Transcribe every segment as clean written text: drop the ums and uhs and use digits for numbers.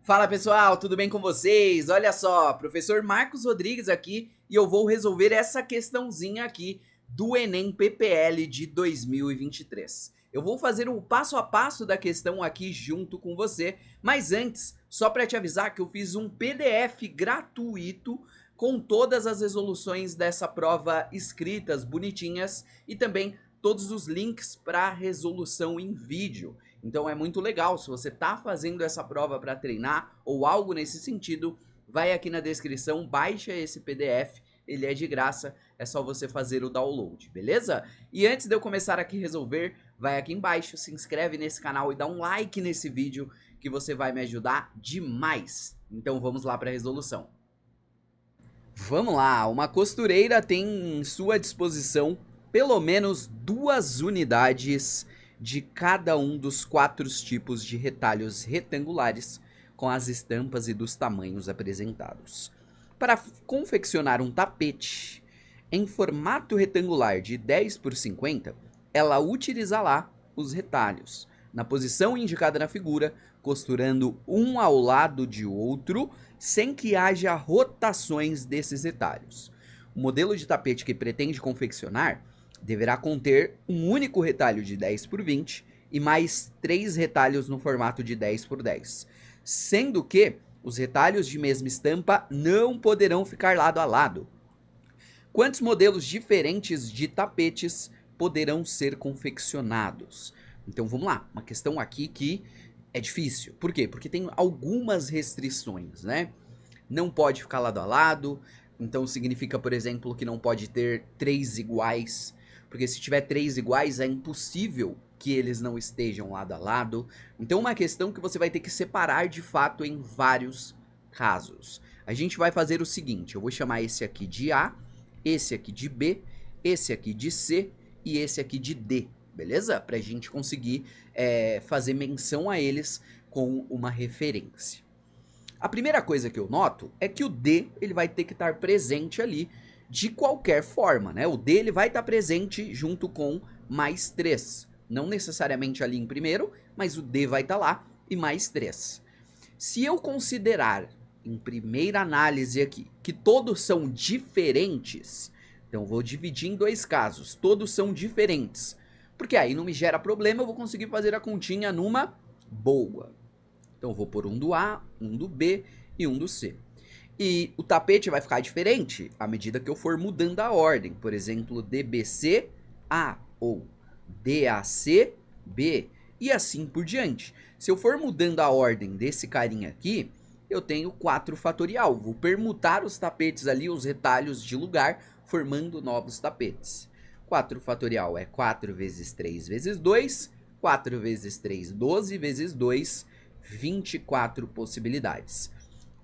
Fala pessoal, tudo bem com vocês? Olha só, professor Marcos Rodrigues aqui e eu vou resolver essa questãozinha aqui do Enem PPL de 2023. Eu vou fazer o passo a passo da questão aqui junto com você, mas antes, só para te avisar que eu fiz um PDF gratuito com todas as resoluções dessa prova escritas, bonitinhas e também todos os links para resolução em vídeo. Então é muito legal, se você está fazendo essa prova para treinar ou algo nesse sentido, vai aqui na descrição, baixa esse PDF, ele é de graça, é só você fazer o download, beleza? E antes de eu começar aqui a resolver, vai aqui embaixo, se inscreve nesse canal e dá um like nesse vídeo que você vai me ajudar demais. Então vamos lá para a resolução. Vamos lá, uma costureira tem em sua disposição pelo menos 2 unidades de cada um dos 4 tipos de retalhos retangulares com as estampas e dos tamanhos apresentados. Para confeccionar um tapete em formato retangular de 10 por 50, ela utilizará os retalhos na posição indicada na figura, costurando um ao lado de outro, sem que haja rotações desses retalhos. O modelo de tapete que pretende confeccionar deverá conter um único retalho de 10 por 20 e mais 3 retalhos no formato de 10 por 10, sendo que os retalhos de mesma estampa não poderão ficar lado a lado. Quantos modelos diferentes de tapetes poderão ser confeccionados? Então vamos lá, uma questão aqui que é difícil. Por quê? Porque tem algumas restrições, né? Não pode ficar lado a lado, então significa, por exemplo, que não pode ter 3 iguais, porque se tiver 3 iguais é impossível que eles não estejam lado a lado. Então uma questão que você vai ter que separar de fato em vários casos. A gente vai fazer o seguinte, eu vou chamar esse aqui de A, esse aqui de B, esse aqui de C e esse aqui de D, beleza? Pra gente conseguir fazer menção a eles com uma referência. A primeira coisa que eu noto é que o D ele vai ter que estar presente ali de qualquer forma, né? O D ele vai estar presente junto com mais 3. Não necessariamente ali em primeiro, mas o D vai estar lá e mais 3. Se eu considerar em primeira análise aqui que todos são diferentes, então eu vou dividir em 2 casos, todos são diferentes, porque aí não me gera problema, eu vou conseguir fazer a continha numa boa. Então eu vou pôr um do A, um do B e um do C. E o tapete vai ficar diferente à medida que eu for mudando a ordem. Por exemplo, DBC A ou DAC B e assim por diante. Se eu for mudando a ordem desse carinha aqui, eu tenho 4 fatorial. Vou permutar os tapetes ali, os retalhos de lugar, formando novos tapetes. 4 fatorial é 4 vezes 3 vezes 2. 4 vezes 3, 12 vezes 2, 24 possibilidades.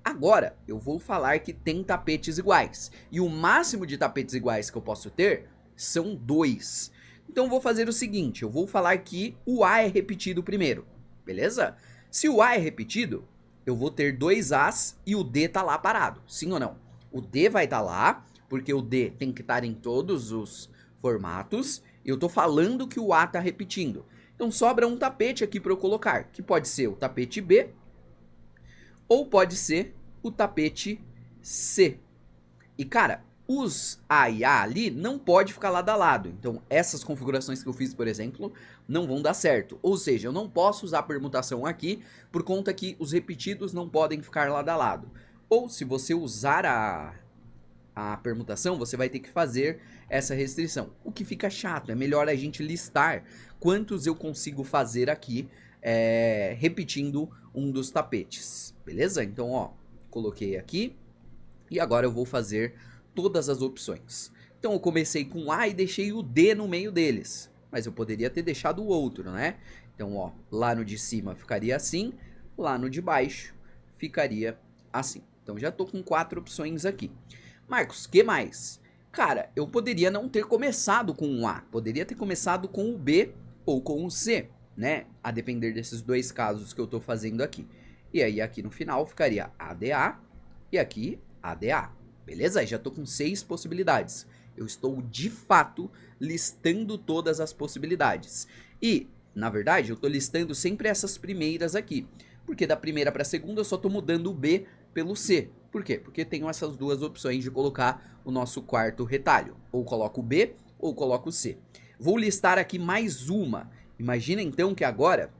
Agora, eu vou falar que tem tapetes iguais. E o máximo de tapetes iguais que eu posso ter são 2. Então eu vou fazer o seguinte, eu vou falar que o A é repetido primeiro, beleza? Se o A é repetido, eu vou ter 2 As e o D tá lá parado, sim ou não? O D vai estar lá, porque o D tem que estar em todos os formatos, e eu tô falando que o A tá repetindo. Então sobra um tapete aqui para eu colocar, que pode ser o tapete B ou pode ser o tapete C. E cara, os A e A ali não pode ficar lado a lado. Então essas configurações que eu fiz, por exemplo, não vão dar certo. Ou seja, eu não posso usar a permutação aqui por conta que os repetidos não podem ficar lado a lado. Ou se você usar a permutação, você vai ter que fazer essa restrição. O que fica chato, é melhor a gente listar quantos eu consigo fazer aqui, repetindo um dos tapetes, beleza? Então, ó, coloquei aqui e agora eu vou fazer todas as opções. Então eu comecei com A e deixei o D no meio deles, mas eu poderia ter deixado o outro, né? Então, ó, lá no de cima ficaria assim, lá no de baixo ficaria assim. Então já tô com 4 opções aqui. Marcos, que mais? Cara, eu poderia não ter começado com o A, poderia ter começado com o B ou com o C, né? A depender desses 2 casos que eu tô fazendo aqui. E aí aqui no final ficaria ADA e aqui ADA, beleza? Aí já tô com 6 possibilidades. Eu estou de fato listando todas as possibilidades. E, na verdade, eu tô listando sempre essas primeiras aqui, porque da primeira para a segunda eu só estou mudando o B pelo C. Por quê? Porque tenho essas duas opções de colocar o nosso quarto retalho. Ou coloco o B ou coloco o C. Vou listar aqui mais uma. Imagina então que agora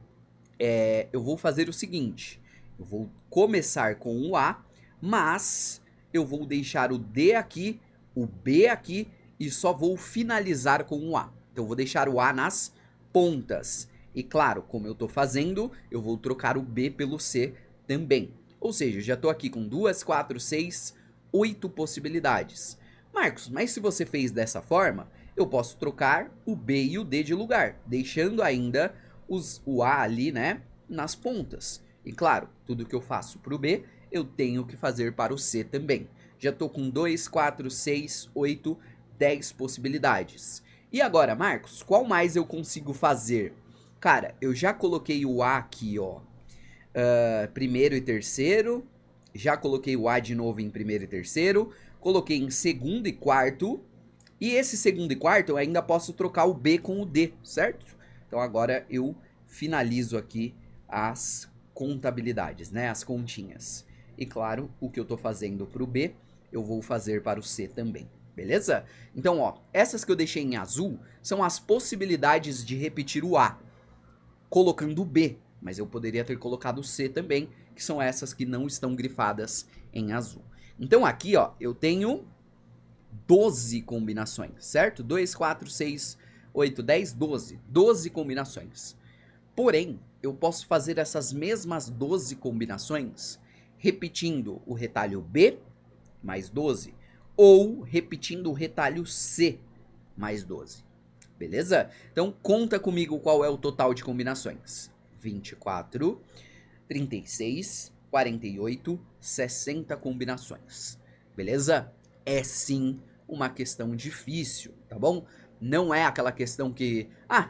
eu vou fazer o seguinte. Eu vou começar com o A, mas eu vou deixar o D aqui, o B aqui e só vou finalizar com o A. Então eu vou deixar o A nas pontas. E claro, como eu estou fazendo, eu vou trocar o B pelo C também. Ou seja, já estou aqui com 2, 4, 6, 8 possibilidades. Marcos, mas se você fez dessa forma, eu posso trocar o B e o D de lugar, deixando ainda o A ali, né, nas pontas. E claro, tudo que eu faço para o B, eu tenho que fazer para o C também. Já estou com 2, 4, 6, 8, 10 possibilidades. E agora, Marcos, qual mais eu consigo fazer? Cara, eu já coloquei o A aqui, ó, primeiro e terceiro. Já coloquei o A de novo em primeiro e terceiro. Coloquei em segundo e quarto. E esse segundo e quarto eu ainda posso trocar o B com o D, certo? Então agora eu finalizo aqui as contabilidades, né? As continhas. E claro, o que eu tô fazendo pro B, eu vou fazer para o C também. Beleza? Então, ó, essas que eu deixei em azul são as possibilidades de repetir o A, colocando o B, mas eu poderia ter colocado o C também, que são essas que não estão grifadas em azul. Então aqui, ó, eu tenho 12 combinações, certo? 2, 4, 6, 8, 10, 12. 12 combinações. Porém, eu posso fazer essas mesmas 12 combinações repetindo o retalho B mais 12 ou repetindo o retalho C mais 12. Beleza? Então conta comigo qual é o total de combinações. 24, 36, 48, 60 combinações. Beleza? É sim uma questão difícil, tá bom? Não é aquela questão que,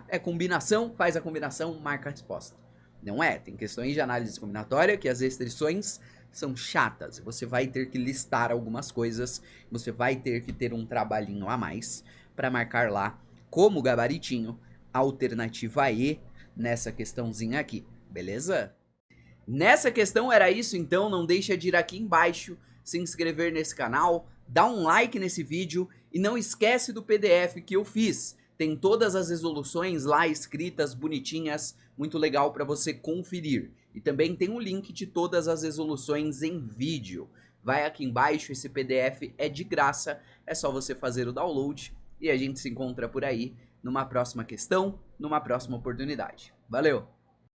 é combinação, faz a combinação, marca a resposta. Não é, tem questões de análise combinatória que as restrições são chatas. Você vai ter que listar algumas coisas, você vai ter que ter um trabalhinho a mais para marcar lá como gabaritinho a alternativa E nessa questãozinha aqui, beleza? Nessa questão era isso, então não deixa de ir aqui embaixo, se inscrever nesse canal, dar um like nesse vídeo e não esquece do PDF que eu fiz. Tem todas as resoluções lá escritas, bonitinhas, muito legal para você conferir. E também tem um link de todas as resoluções em vídeo. Vai aqui embaixo, esse PDF é de graça, é só você fazer o download e a gente se encontra por aí numa próxima questão, numa próxima oportunidade. Valeu!